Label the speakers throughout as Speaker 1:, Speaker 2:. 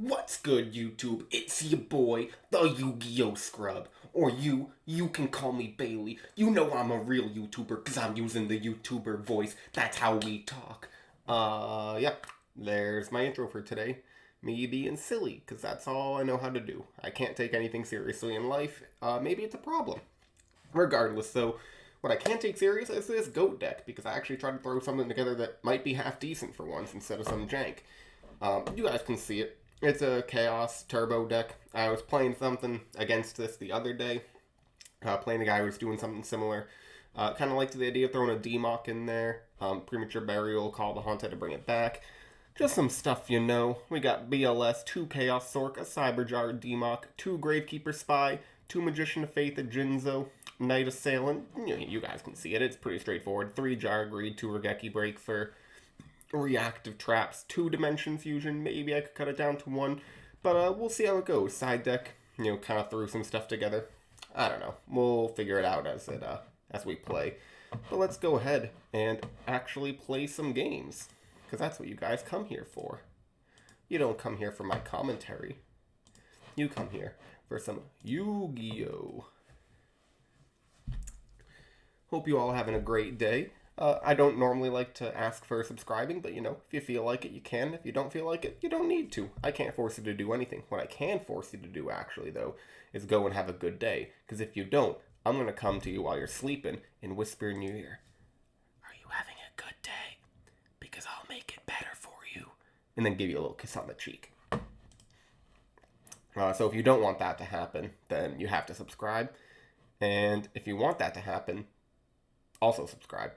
Speaker 1: What's good, YouTube? It's your boy, the YuGiOh Scrub. Or you can call me Bailey. You know I'm a real YouTuber because I'm using the YouTuber voice. That's how we talk. Yeah, there's my intro for today. Me being silly, because that's all I know how to do. I can't take anything seriously in life. Maybe it's a problem. Regardless, though, what I can take serious is this GOAT deck, because I actually tried to throw something together that might be half decent for once instead of some jank. You guys can see it. It's a Chaos Turbo deck. I was playing something against this the other day. Playing a guy who was doing something similar. Kind of liked the idea of throwing a DMOC in there. Premature Burial, Call the Haunted to bring it back. Just some stuff, you know. We got BLS, 2 Chaos Sork, a Cyberjar DMOC, 2 Gravekeeper Spy, 2 Magician of Faith, a Jinzo, Night Assailant. You guys can see it. It's pretty straightforward. 3 Jar Greed, 2 Regeki Break for reactive traps, 2 Dimension Fusion. Maybe I could cut it down to 1, but we'll see how it goes. Side deck, kind of threw some stuff together. I don't know. We'll figure it out as we play. But let's go ahead and actually play some games, because that's what you guys come here for. You don't come here for my commentary. You come here for some YuGiOh. Hope you all having a great day. I don't normally like to ask for subscribing, but if you feel like it, you can. If you don't feel like it, you don't need to. I can't force you to do anything. What I can force you to do, actually, though, is go and have a good day. Because if you don't, I'm going to come to you while you're sleeping and whisper in your ear, "Are you having a good day? Because I'll make it better for you." And then give you a little kiss on the cheek. So if you don't want that to happen, then you have to subscribe. And if you want that to happen, also subscribe.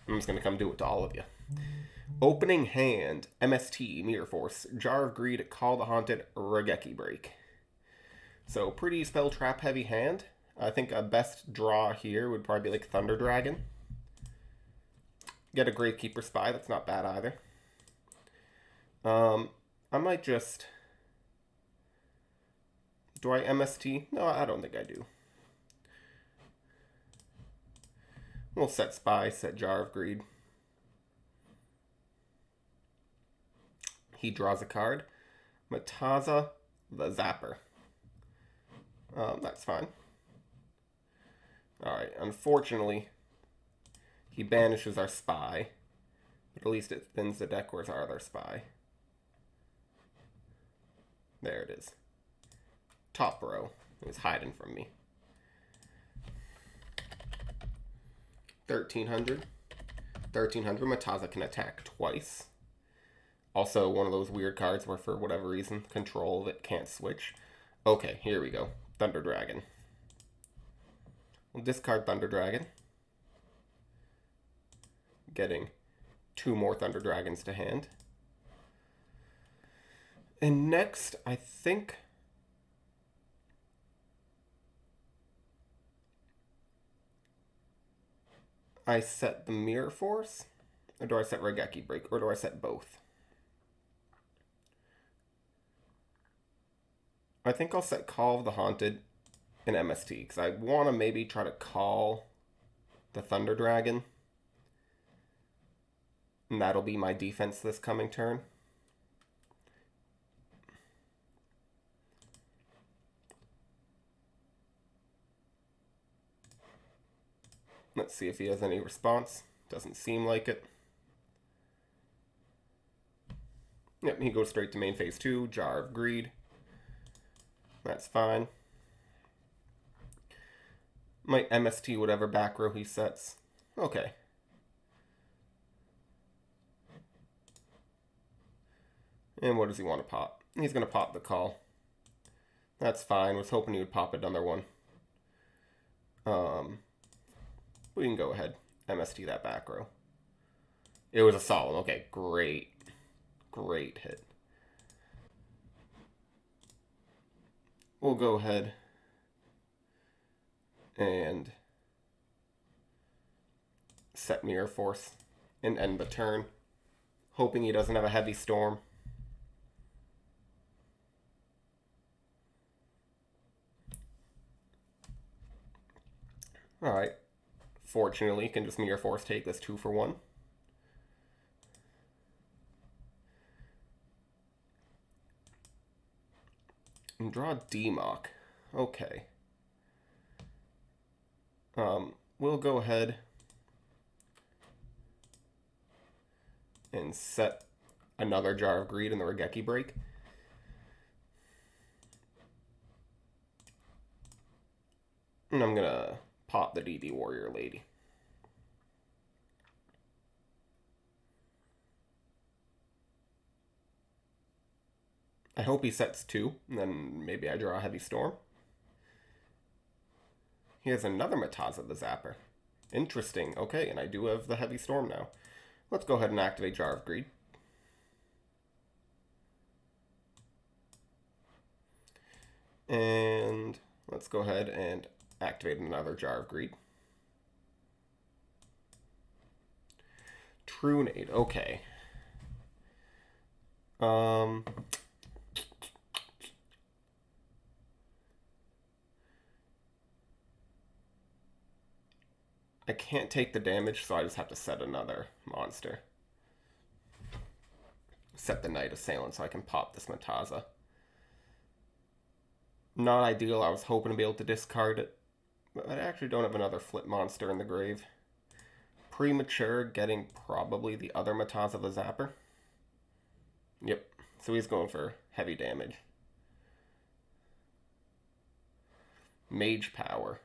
Speaker 1: I'm just going to come do it to all of you. Opening hand, MST, Mirror Force, Jar of Greed, Call the Haunted, Regeki Break. So pretty spell trap heavy hand. I think a best draw here would probably be like Thunder Dragon. Get a Gravekeeper Spy, that's not bad either. I might just... Do I MST? No, I don't think I do. We'll set Spy, set Jar of Greed. He draws a card. Mataza the Zapper. That's fine. Alright, unfortunately, he banishes our Spy. But at least it thins the deck. Where's our other Spy? There it is. Top row. It was hiding from me. 1300. 1300. Mataza can attack twice. Also, one of those weird cards where, for whatever reason, control of it can't switch. Okay, here we go. Thunder Dragon. We'll discard Thunder Dragon. Getting 2 more Thunder Dragons to hand. And next, I think... I set the Mirror Force? Or do I set Regeki Break? Or do I set both? I think I'll set Call of the Haunted and MST, because I want to maybe try to call the Thunder Dragon. And that'll be my defense this coming turn. Let's see if he has any response. Doesn't seem like it. Yep, he goes straight to main phase 2, Jar of Greed. That's fine. Might MST whatever back row he sets. Okay. And what does he want to pop? He's going to pop the Call. That's fine. Was hoping he would pop another one. We can go ahead. MST that back row. It was a Solemn. Okay, great. Great hit. We'll go ahead and set Mirror Force and end the turn. Hoping he doesn't have a heavy storm. Alright. Fortunately, you can just Mirror Force take this 2 for 1. And draw D-Mock. Okay. We'll go ahead and set another Jar of Greed in the Regeki break. And I'm gonna pop the DD Warrior Lady. I hope he sets 2, and then maybe I draw a Heavy Storm. He has another Mataza the Zapper. Interesting. Okay, and I do have the Heavy Storm now. Let's go ahead and activate Jar of Greed. And let's go ahead and activate another Jar of Greed. Trunade. Okay. I can't take the damage, so I just have to set another monster. Set the Knight Assailant so I can pop this Mataza. Not ideal. I was hoping to be able to discard it, but I actually don't have another flip monster in the grave. Premature, getting probably the other Mataza the Zapper. Yep, so he's going for heavy damage. Mage Power.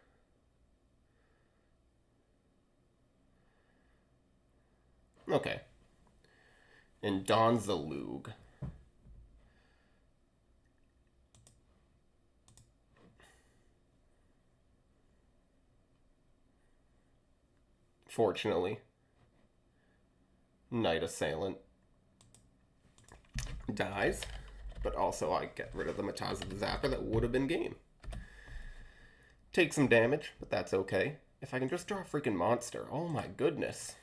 Speaker 1: Okay. And Donzalug. Fortunately, Knight Assailant dies, but also I get rid of the Mataza the Zapper that would have been game. Take some damage, but that's okay. If I can just draw a freaking monster, oh my goodness.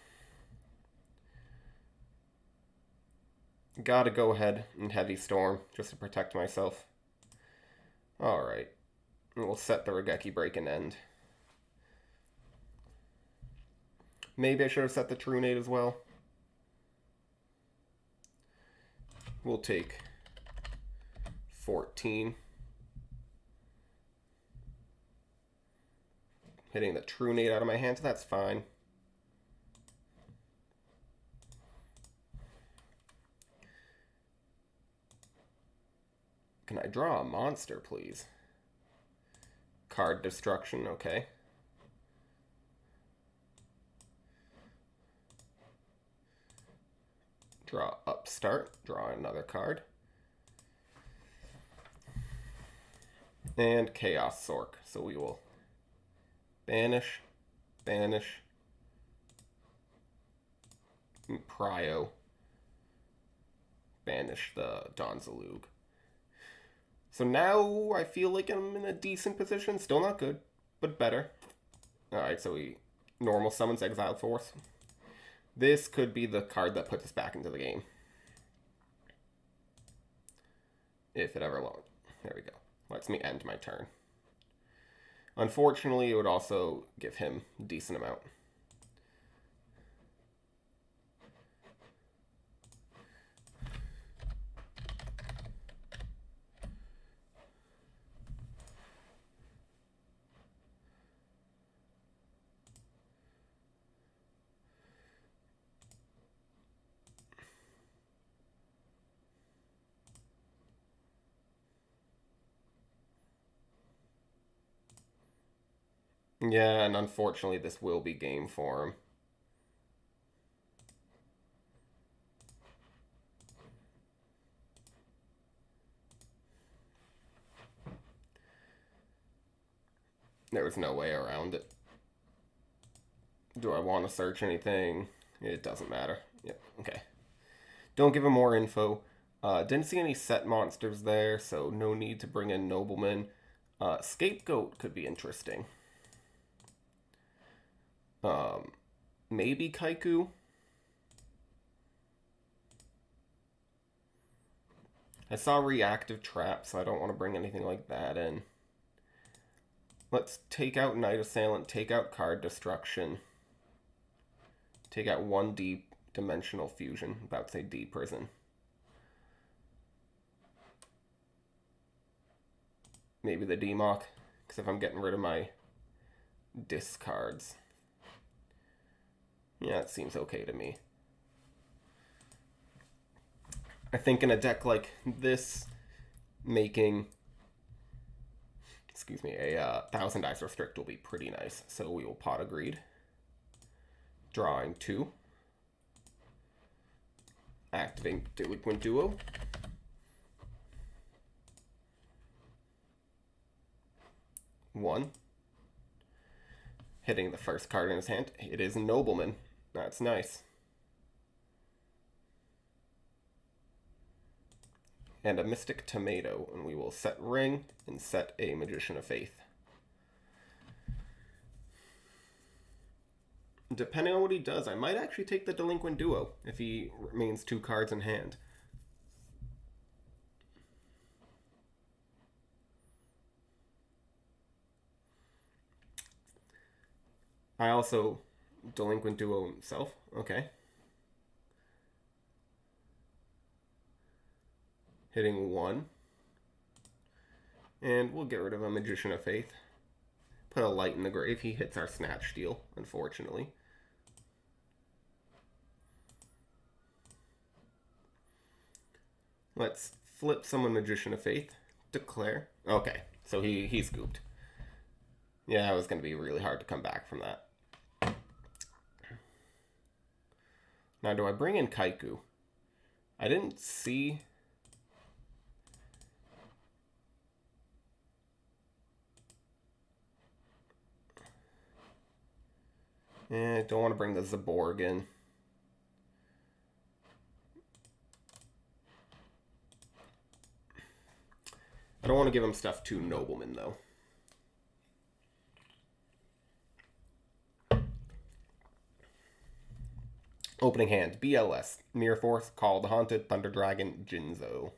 Speaker 1: Gotta go ahead and Heavy Storm just to protect myself. Alright, we'll set the Regeki break and end. Maybe I should have set the Trunade as well. We'll take 14. Hitting the Trunade out of my hand, so that's fine. Can I draw a monster, please? Card Destruction, okay. Draw Upstart, draw another card. And Chaos Sork, so we will banish, banish, and Prio, banish the Donzalug. So now I feel like I'm in a decent position. Still not good, but better. Alright, so he normal summons Exiled Force. This could be the card that puts us back into the game. If it ever won't. There we go. Lets me end my turn. Unfortunately, it would also give him a decent amount. Yeah, and unfortunately this will be game for him. There was no way around it. Do I want to search anything? It doesn't matter. Yep, okay. Don't give him more info. Didn't see any set monsters there, so no need to bring in Nobleman. Scapegoat could be interesting. Maybe Kaiku. I saw Reactive Trap, so I don't want to bring anything like that in. Let's take out Knight Assailant, take out Card Destruction. Take out one D Dimensional Fusion. I'm about to say D Prison. maybe the Demock, because if I'm getting rid of my discards, yeah, it seems okay to me. I think in a deck like this, making, excuse me, a 1,000 dice restrict will be pretty nice. So we will pot a greed, drawing 2, activate Delinquent Duo, one, hitting the first card in his hand. It is Nobleman. That's nice. And a Mystic Tomato, and we will set Ring and set a Magician of Faith. Depending on what he does, I might actually take the Delinquent Duo if he remains 2 cards in hand. I also Delinquent Duo himself. Okay. Hitting 1. And we'll get rid of a Magician of Faith. Put a light in the grave. He hits our Snatch Steal, unfortunately. Let's flip someone Magician of Faith. Declare. Okay, so he scooped. Yeah, it was going to be really hard to come back from that. Now, do I bring in Kaiku? I didn't see... don't want to bring the Zaborg in. I don't want to give him stuff to Nobleman, though. Opening hand, BLS, Mirror Force, Call the Haunted, Thunder Dragon, Jinzo.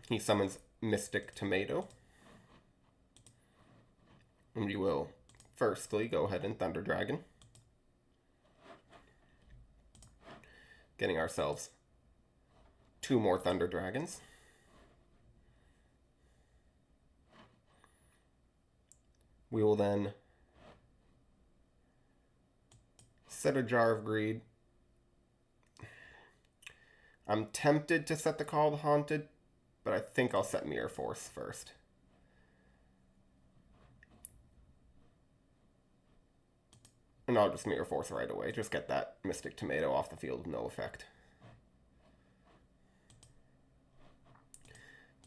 Speaker 1: He summons Mystic Tomato. And we will firstly go ahead and Thunder Dragon. Getting ourselves 2 more Thunder Dragons. We will then set a Jar of Greed. I'm tempted to set the Call of the Haunted, but I think I'll set Mirror Force first. And I'll just Mirror Force right away. Just get that Mystic Tomato off the field with no effect.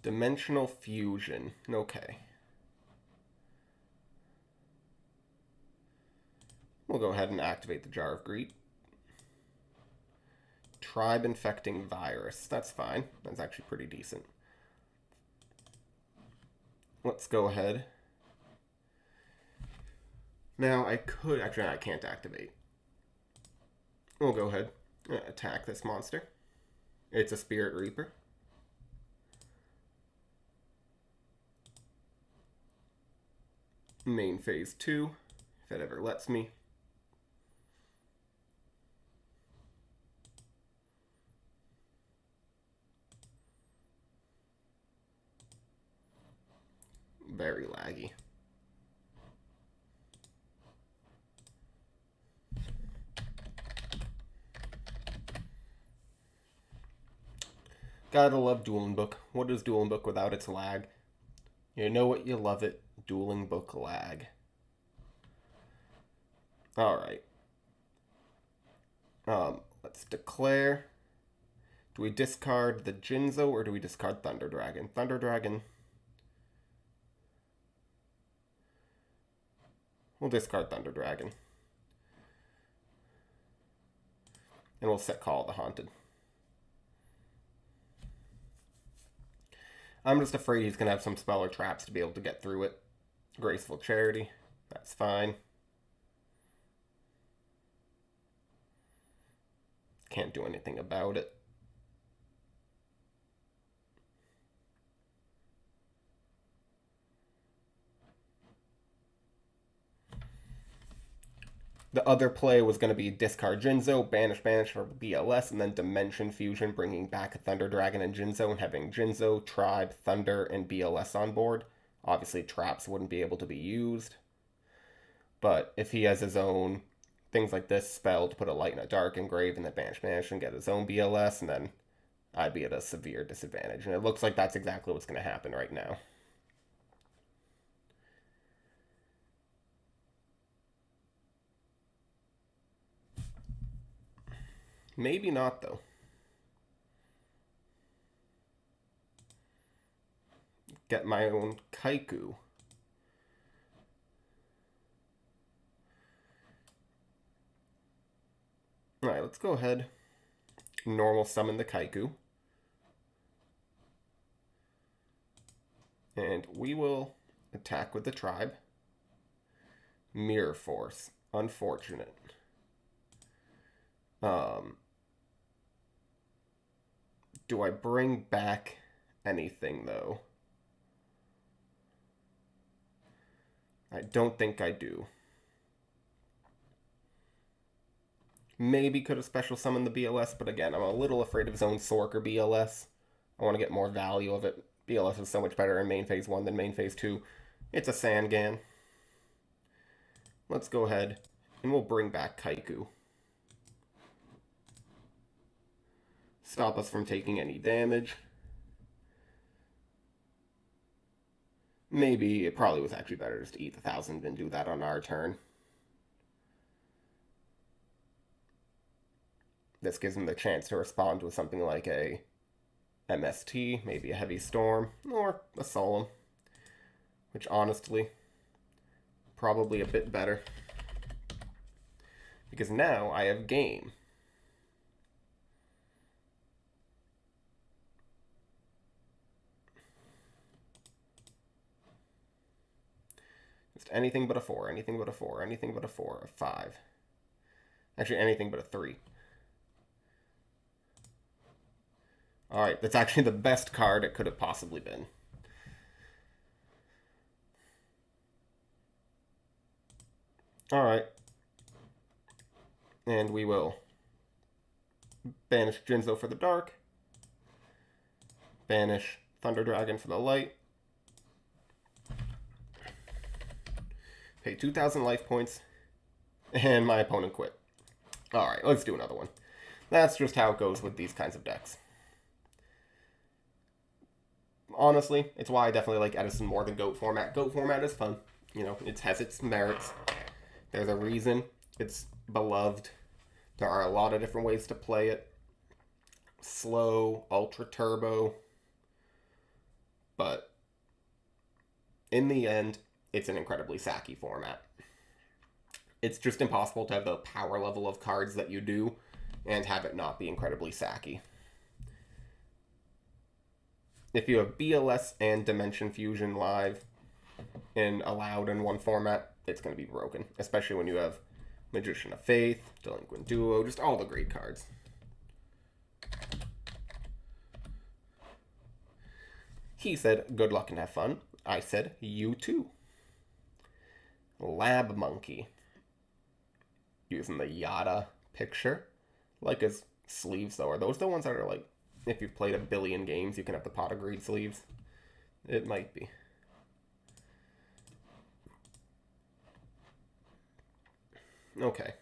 Speaker 1: Dimensional Fusion. Okay. We'll go ahead and activate the Jar of Greed. Tribe Infecting Virus. That's fine. That's actually pretty decent. Let's go ahead. Now, I could... Actually, I can't activate. We'll go ahead and attack this monster. It's a Spirit Reaper. Main phase 2, if it ever lets me. Very laggy. Gotta love Dueling Book. What is Dueling Book without its lag? You know what? You love it. Dueling Book lag. Alright. Let's declare. Do we discard the Jinzo or do we discard Thunder Dragon? Thunder Dragon. We'll discard Thunder Dragon. And we'll set Call of the Haunted. I'm just afraid he's going to have some spell or traps to be able to get through it. Graceful Charity. That's fine. Can't do anything about it. The other play was going to be discard Jinzo, banish for BLS, and then Dimension Fusion, bringing back a Thunder Dragon and Jinzo, and having Jinzo, Tribe, Thunder, and BLS on board. Obviously, traps wouldn't be able to be used. But if he has his own things like this spell to put a light and a dark engrave and then banish and get his own BLS, and then I'd be at a severe disadvantage. And it looks like that's exactly what's going to happen right now. Maybe not, though. Get my own Kaiku. Alright, let's go ahead. Normal summon the Kaiku. And we will attack with the Tribe. Mirror Force. Unfortunate. Do I bring back anything, though? I don't think I do. Maybe could have special summoned the BLS, but again, I'm a little afraid of his own Sork or BLS. I want to get more value of it. BLS is so much better in main phase 1 than main phase 2. It's a Sangan. Let's go ahead and we'll bring back Kaiku. Stop us from taking any damage. Maybe it probably was actually better just to eat the 1,000 and do that on our turn. This gives him the chance to respond with something like a MST, maybe a Heavy Storm, or a Solemn. Which honestly, probably a bit better. Because now I have game. Just anything but a 4, anything but a 4, anything but a 4, a 5. Actually, anything but a 3. Alright, that's actually the best card it could have possibly been. Alright. And we will banish Jinzo for the dark. Banish Thunder Dragon for the light. Pay 2,000 life points. And my opponent quit. Alright, let's do another one. That's just how it goes with these kinds of decks. Honestly, it's why I definitely like Edison more than GOAT format. GOAT format is fun. You know, it has its merits. There's a reason it's beloved. There are a lot of different ways to play it. Slow, ultra turbo. But in the end, it's an incredibly sacky format. It's just impossible to have the power level of cards that you do and have it not be incredibly sacky. If you have BLS and Dimension Fusion live and allowed in one format, it's going to be broken. Especially when you have Magician of Faith, Delinquent Duo, just all the great cards. He said, good luck and have fun. I said, you too. Lab Monkey. Using the Yada picture. Like his sleeves, though. Are those the ones that are like, if you've played a billion games, you can have the Pot of Greed sleeves? It might be. Okay.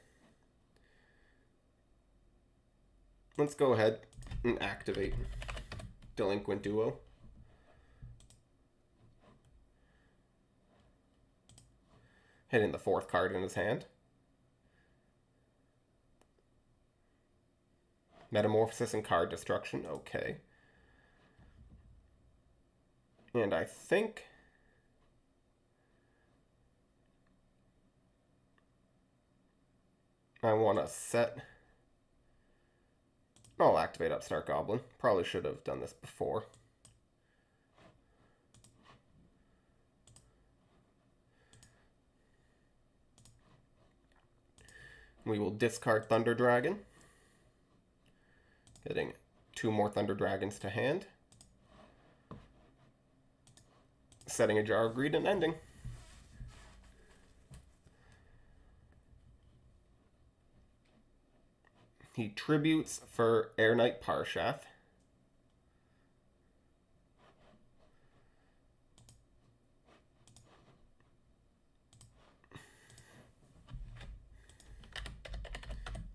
Speaker 1: Let's go ahead and activate Delinquent Duo. Hitting the 4th card in his hand. Metamorphosis and card destruction. Okay. And I think I want to set... I'll activate Upstart Goblin. Probably should have done this before. We will discard Thunder Dragon. Getting 2 more Thunder Dragons to hand. Setting a Jar of Greed and ending. He tributes for Air Knight Parshath.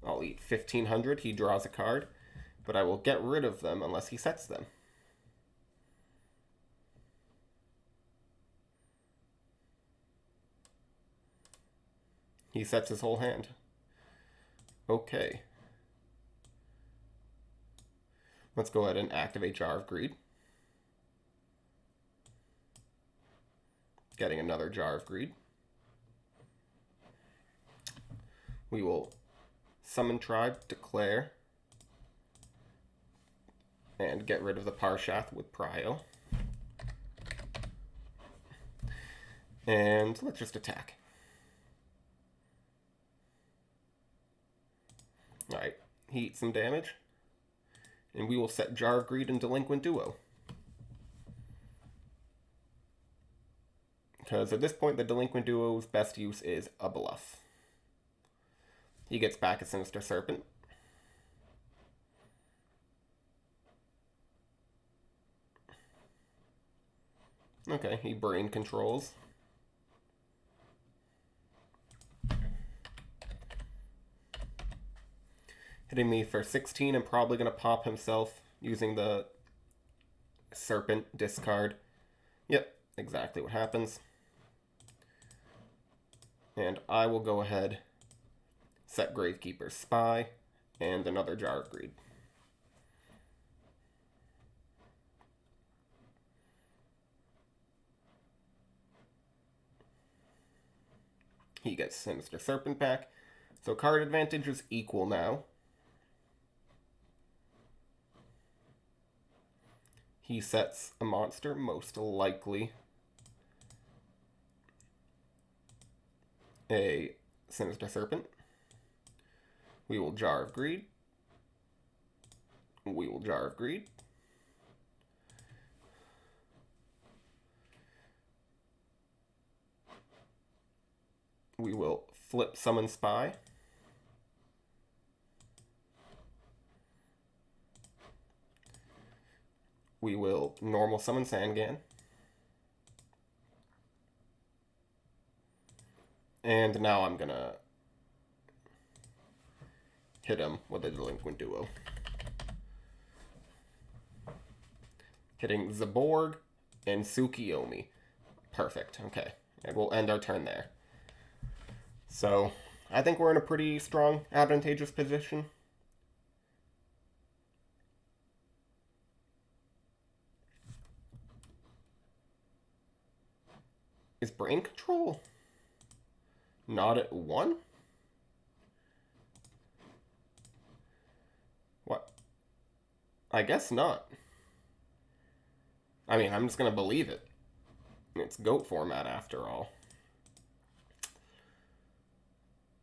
Speaker 1: I'll eat 1,500. He draws a card, but I will get rid of them unless he sets them. He sets his whole hand. Okay. Let's go ahead and activate Jar of Greed. Getting another Jar of Greed. We will summon Tribe, declare, and get rid of the Parshath with Prio. And let's just attack. Alright, he eats some damage. And we will set Jar of Greed and Delinquent Duo. Because at this point, the Delinquent Duo's best use is a bluff. He gets back a Sinister Serpent. Okay, he brain controls. Hitting me for 16 and probably going to pop himself using the Serpent discard. Yep, exactly what happens. And I will go ahead, set Gravekeeper's Spy, and another Jar of Greed. He gets Sinister Serpent back. So card advantage is equal now. He sets a monster, most likely a Sinister Serpent. We will Jar of Greed. We will Jar of Greed. We will flip Summon Spy. We will normal summon Sangan. And now I'm gonna hit him with a Delinquent Duo. Hitting Zaborg and Tsukiyomi. Perfect, okay. And we'll end our turn there. So, I think we're in a pretty strong, advantageous position. Is brain control not at 1? What? I guess not. I mean, I'm just going to believe it. It's GOAT format after all.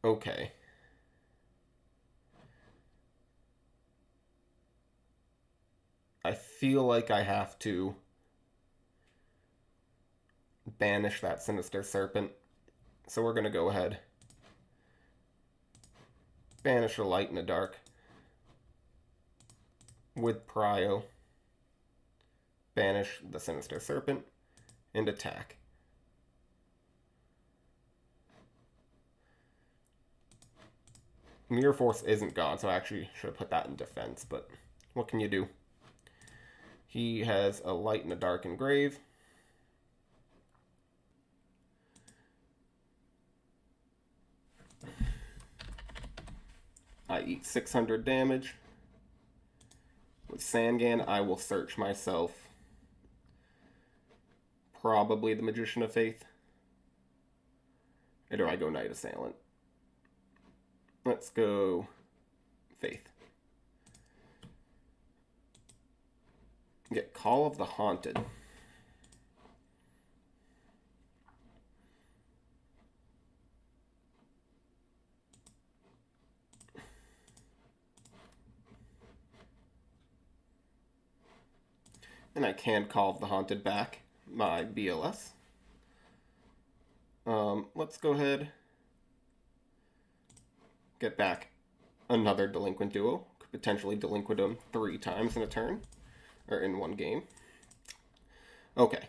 Speaker 1: Okay. I feel like I have to banish that Sinister Serpent. So we're going to go ahead. Banish a Light and a Dark. With Prio. Banish the Sinister Serpent. And attack. Mirror Force isn't gone, so I actually should have put that in defense, but what can you do? He has a Light and a Dark Engrave. I eat 600 damage. With Sangan, I will search myself. Probably the Magician of Faith. Or do I go Knight Assailant? Let's go Faith. Get Call of the Haunted. And I can Call of the Haunted back my BLS. Let's go ahead. Get back another delinquent duo. Could potentially delinquent him 3 times in a turn, or in one game. Okay.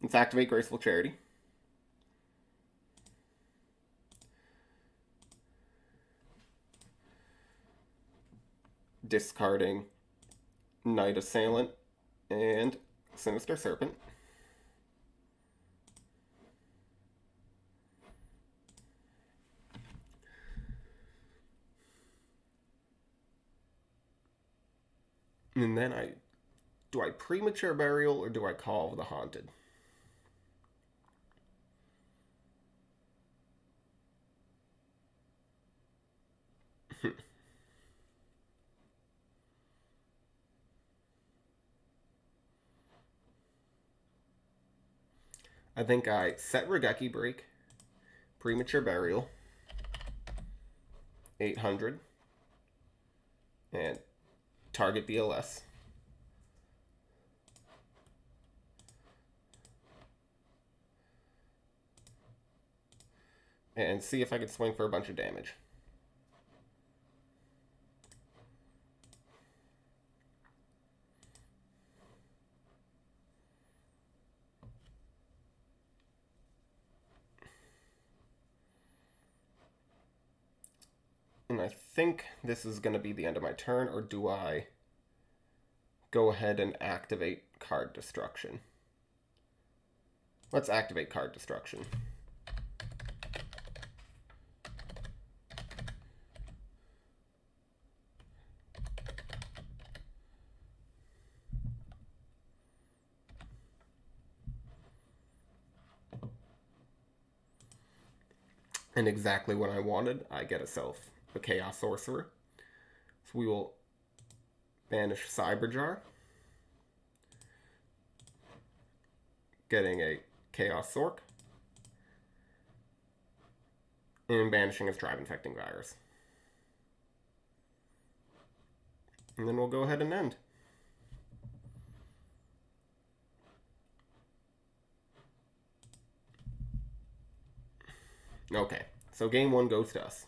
Speaker 1: Let's activate Graceful Charity. Discarding Knight Assailant and Sinister Serpent. And then do I Premature Burial or do I Call of the Haunted? I think I set Regeki Break, Premature Burial, 800, and target BLS. And see if I can swing for a bunch of damage. And I think this is going to be the end of my turn, or do I go ahead and activate Card Destruction? Let's activate Card Destruction. And exactly what I wanted, I get a Chaos Sorcerer. So we will banish Cyberjar, getting a Chaos Sork, and banishing his Tribe Infecting Virus. And then we'll go ahead and end. Okay, so game 1 goes to us.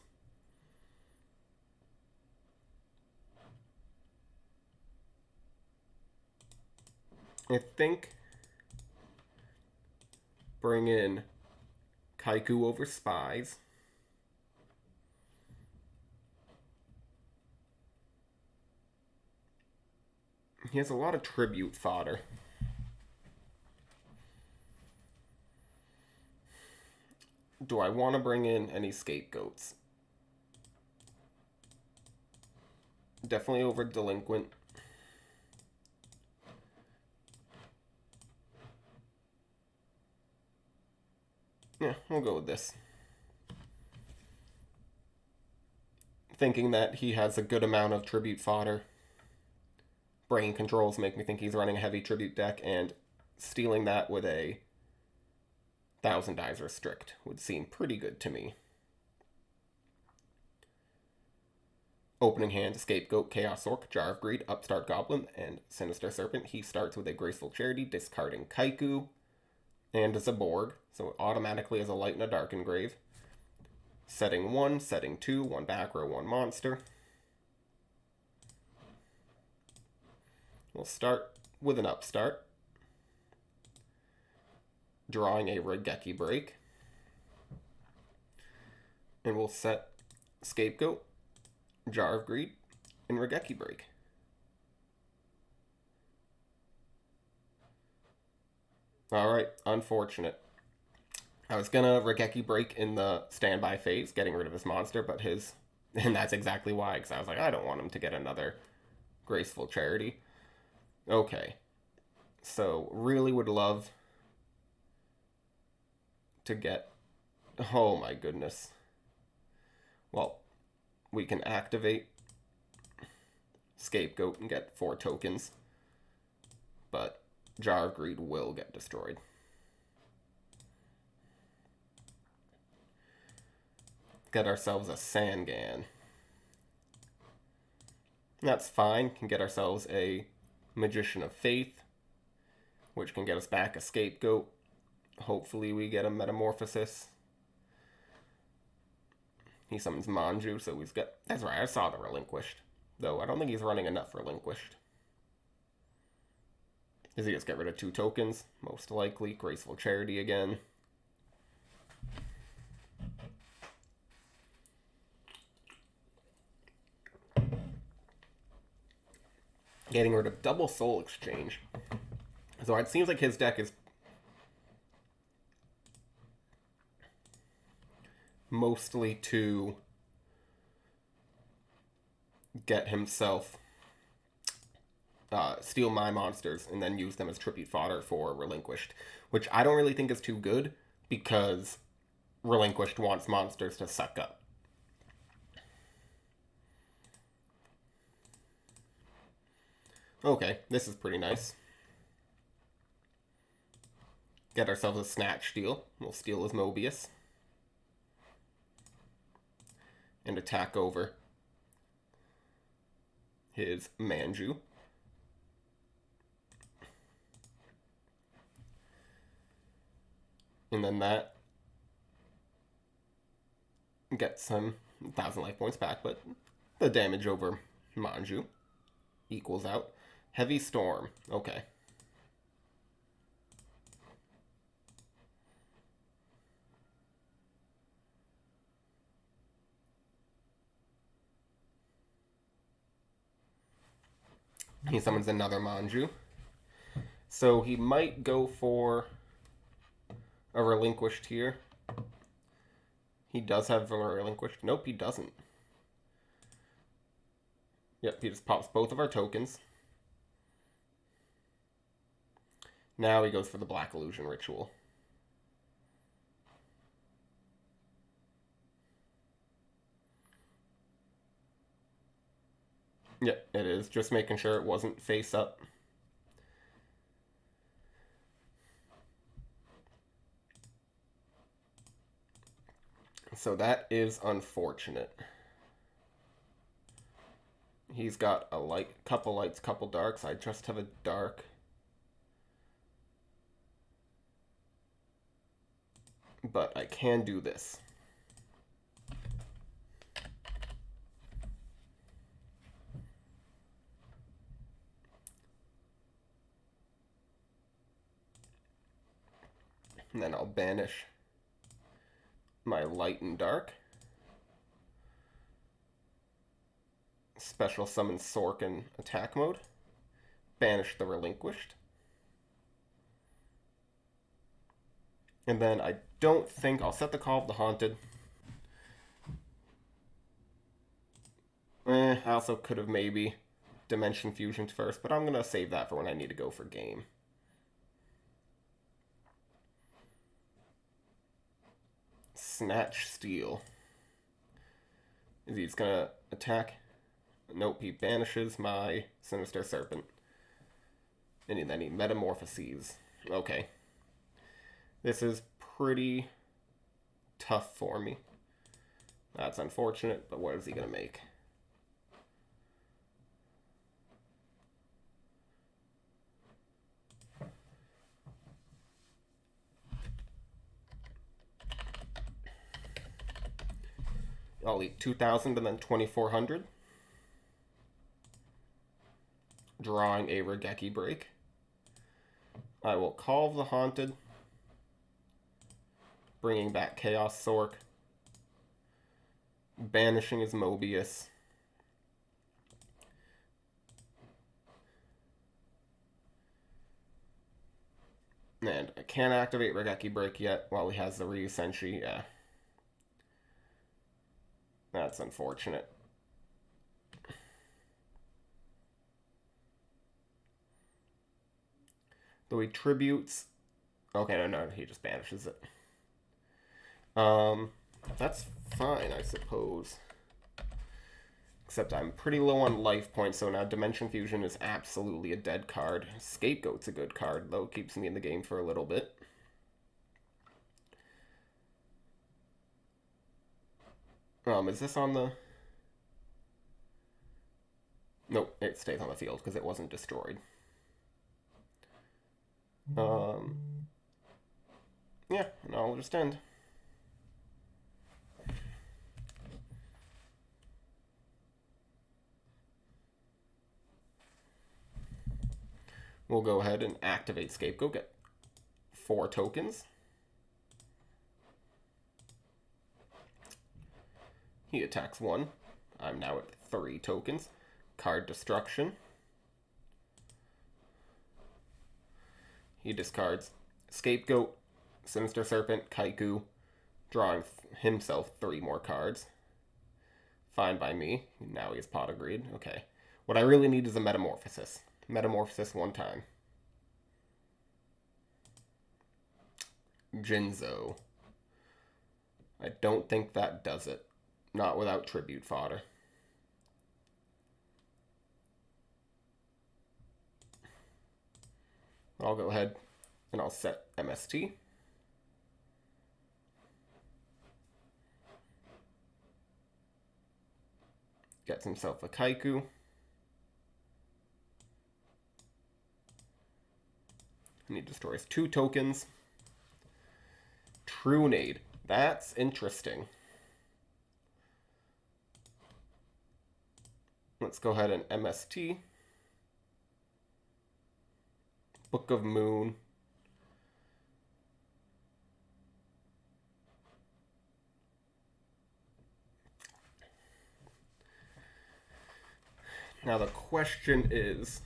Speaker 1: I think bring in Kaiku over Spies. He has a lot of tribute fodder. Do I want to bring in any scapegoats? Definitely over Delinquent. Yeah, we'll go with this. Thinking that he has a good amount of tribute fodder. Brain controls make me think he's running a heavy tribute deck, and stealing that with a 1,000 Dies Restrict would seem pretty good to me. Opening hand, Scapegoat, Chaos Orc, Jar of Greed, Upstart Goblin, and Sinister Serpent. He starts with a Graceful Charity, discarding Kaiku and a Zaborg, so it automatically has a Light and a Dark Engrave. Setting 1, setting 2, 1 back row, 1 monster. We'll start with an Upstart, drawing a Regeki Break, and we'll set Scapegoat, Jar of Greed, and Regeki Break. Alright, unfortunate. I was gonna Regeki Break in the standby phase, getting rid of this monster, but and that's exactly why, because I was like, I don't want him to get another Graceful Charity. Okay. So, really would love to get... Oh my goodness. Well, we can activate Scapegoat and get 4 tokens. But Jar of Greed will get destroyed. Get ourselves a Sangan. That's fine. Can get ourselves a Magician of Faith, which can get us back a Scapegoat. Hopefully we get a Metamorphosis. He summons Manju, so he's got... That's right, I saw the Relinquished. Though, I don't think he's running enough Relinquished. Does he just get rid of 2 tokens? Most likely. Graceful Charity again. Getting rid of double Soul Exchange. So it seems like his deck is mostly to get himself steal my monsters and then use them as tribute fodder for Relinquished, which I don't really think is too good because Relinquished wants monsters to suck up. Okay, this is pretty nice. Get ourselves a Snatch Steal. We'll steal his Mobius. And attack over his Manju. And then that gets some 1,000 life points back, but the damage over Manju equals out. Heavy Storm. Okay. He summons another Manju. So he might go for a Relinquished here. He does have a Relinquished. Nope, he doesn't. Yep, he just pops both of our tokens. Now he goes for the Black Illusion Ritual. Yep, it is. Just making sure it wasn't face up. So that is unfortunate. He's got a light, couple lights, couple darks. I just have a dark. But I can do this. And then I'll banish my light and dark. Special summon Sork in attack mode. Banish the Relinquished. And then I don't think... I'll set the Call of the Haunted. I also could have maybe Dimension Fusion first, but I'm going to save that for when I need to go for game. Snatch Steal. Is he just going to attack? Nope, he banishes my Sinister Serpent. And then he metamorphoses. Okay. This is pretty tough for me. That's unfortunate, but what is he going to make? I'll eat 2,000 and then 2,400. Drawing a Regeki Break. I will Call of the Haunted. Bringing back Chaos Sork. Banishing his Mobius. And I can't activate Regeki Break yet while he has the Ryu Senshi. Yeah. That's unfortunate. Though he tributes... Okay, no, he just banishes it. That's fine, I suppose. Except I'm pretty low on life points, so now Dimension Fusion is absolutely a dead card. Scapegoat's a good card, though. It keeps me in the game for a little bit. Is this on the... Nope, it stays on the field because it wasn't destroyed. Yeah, and I'll just end. We'll go ahead and activate Scapegoat, get 4 tokens. He attacks 1. I'm now at 3 tokens. Card destruction. He discards Scapegoat, Sinister Serpent, Kaiku, drawing himself 3 more cards. Fine by me. Now he has Pot of Greed. Okay. What I really need is a Metamorphosis. Metamorphosis 1 time. Jinzo. I don't think that does it. Not without tribute fodder. I'll go ahead and I'll set MST. Gets himself a Kaiku. And he destroys 2 tokens. Trunade. That's interesting. Let's go ahead and MST. Book of Moon. Now the question is...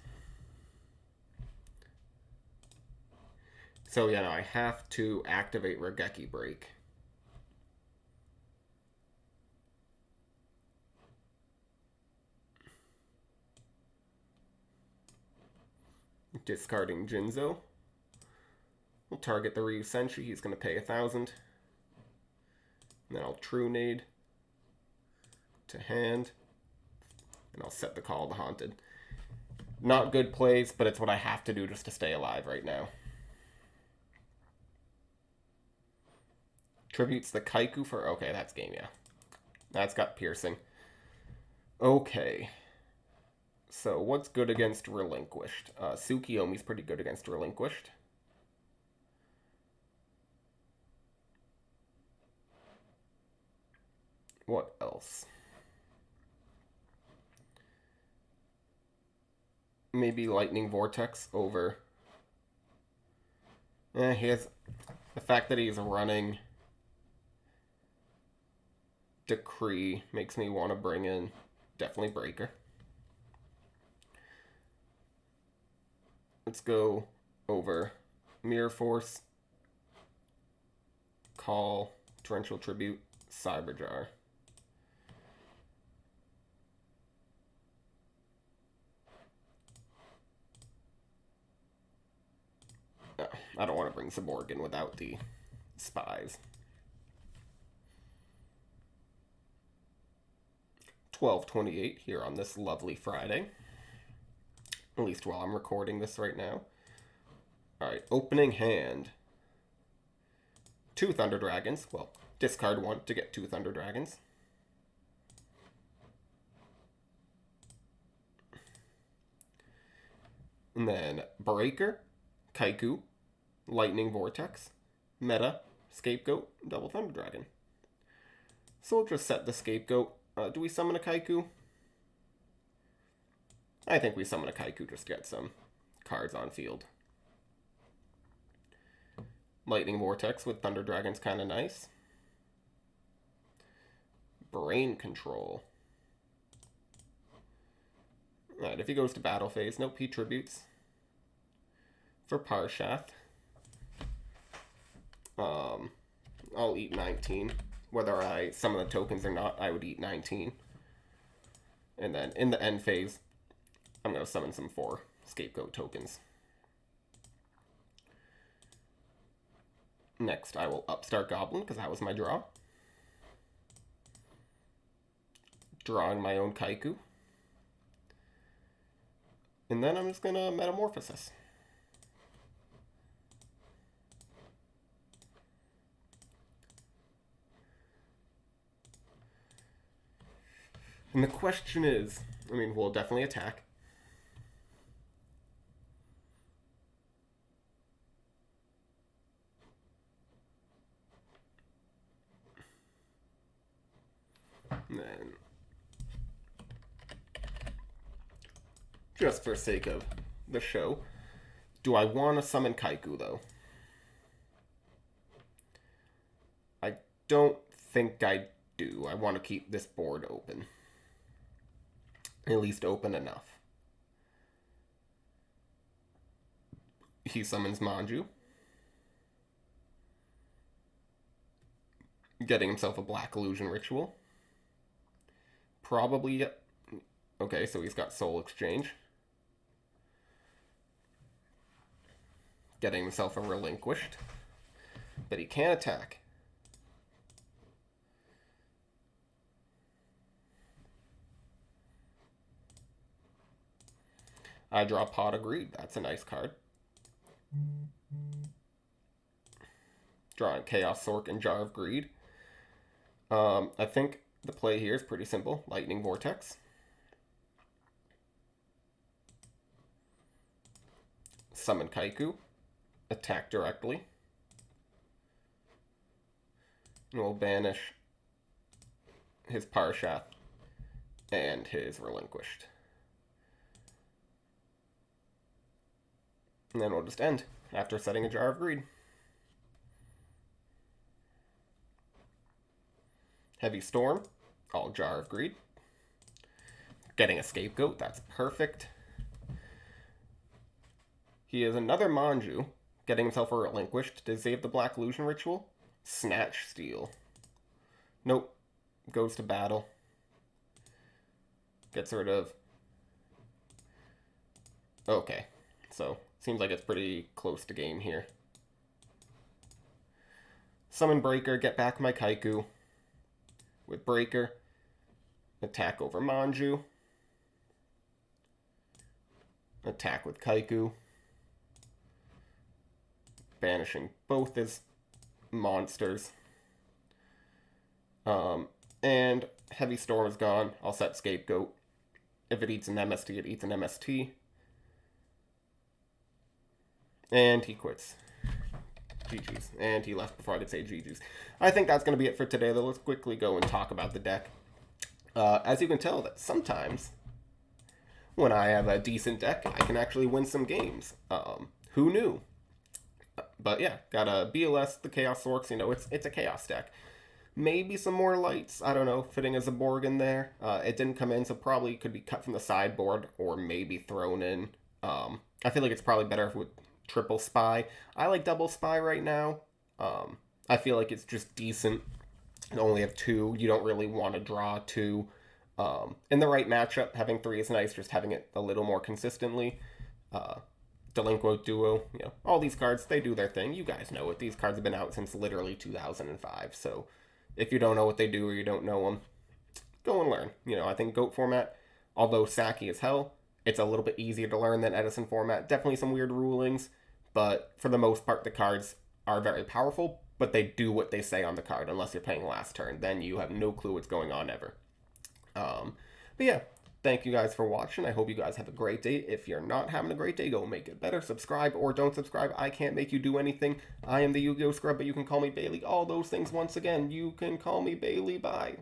Speaker 1: So yeah, no, I have to activate Regeki Break. Discarding Jinzo. We'll target the Ryu Senshi. He's going to pay 1,000. And then I'll Trunade to hand. And I'll set the Call of the Haunted. Not good plays, but it's what I have to do just to stay alive right now. Tributes the Kaiku for... Okay, that's game, yeah. That's got piercing. Okay. So, what's good against Relinquished? Tsukiyomi's pretty good against Relinquished. What else? Maybe Lightning Vortex over... he has... The fact that he's running Decree makes me want to bring in definitely Breaker. Let's go over Mirror Force, Call, Torrential Tribute, Cyberjar. No, I don't want to bring Zaborgan without the Spies. 12:28 here on this lovely Friday. At least while I'm recording this right now. Alright, opening hand. 2 Thunder Dragons. Well, discard 1 to get 2 Thunder Dragons. And then Breaker, Kaiku, Lightning Vortex, Meta, Scapegoat, Double Thunder Dragon. So we'll just set the Scapegoat. Do we summon a Kaiku? I think we summon a Kaiku just to get some cards on field. Lightning Vortex with Thunder Dragon's kind of nice. Brain Control. Alright, if he goes to battle phase, nope, he tributes. For Parshath. I'll eat 19. Whether I summon the tokens or not, I would eat 19. And then in the end phase, I'm going to summon some 4 Scapegoat tokens. Next, I will Upstart Goblin, because that was my draw. Drawing my own Kaiku. And then I'm just going to Metamorphosis. And the question is, I mean, we'll definitely attack. And then, just for sake of the show, Do I want to summon Kaiku, though? I don't think I do. I want to keep this board open. At least open enough. He summons Manju. Getting himself a Black Illusion Ritual. Probably... Okay, so he's got Soul Exchange. Getting himself a Relinquished. But he can't attack. I draw Pot of Greed. That's a nice card. Drawing Chaos Sork and Jar of Greed. I think the play here is pretty simple. Lightning Vortex. Summon Kaiku. Attack directly. And we'll banish his Parshath and his Relinquished. And then we'll just end after setting a Jar of Greed. Heavy Storm, all Jar of Greed. Getting a Scapegoat, that's perfect. He has another Manju, getting himself a Relinquished. Does he have the Black Illusion Ritual? Snatch Steal. Nope. Goes to battle. Gets rid of... Okay, so seems like it's pretty close to game here. Summon Breaker, get back my Kaiku. With Breaker, attack over Manju. Attack with Kaiku. Banishing both his monsters. And Heavy Storm is gone. I'll set Scapegoat. If it eats an MST, it eats an MST. And he quits. GG's. And he left before I could say GG's. I think that's going to be it for today, though. Let's quickly go and talk about the deck. As you can tell, that sometimes when I have a decent deck, I can actually win some games. Who knew? But yeah, got a BLS, the Chaos Sorks. You know, it's a Chaos deck. Maybe some more lights. I don't know, fitting as a Borg in there. It didn't come in, so probably could be cut from the sideboard or maybe thrown in. I feel like it's probably better with triple Spy. I like double Spy right now. I feel like it's just decent. You only have 2. You don't really want to draw 2. In the right matchup, having 3 is nice. Just having it a little more consistently. Delinquo Duo, you know, all these cards, they do their thing. You guys know it. These cards have been out since literally 2005. So if you don't know what they do or you don't know them, go and learn. You know, I think GOAT format, although sacky as hell, it's a little bit easier to learn than Edison format. Definitely some weird rulings, but for the most part, the cards are very powerful, but they do what they say on the card, unless you're playing last turn. Then you have no clue what's going on ever. But yeah, thank you guys for watching. I hope you guys have a great day. If you're not having a great day, go make it better. Subscribe or don't subscribe. I can't make you do anything. I am the YuGiOh Scrub, but you can call me Bailey. All those things, once again, you can call me Bailey. Bye.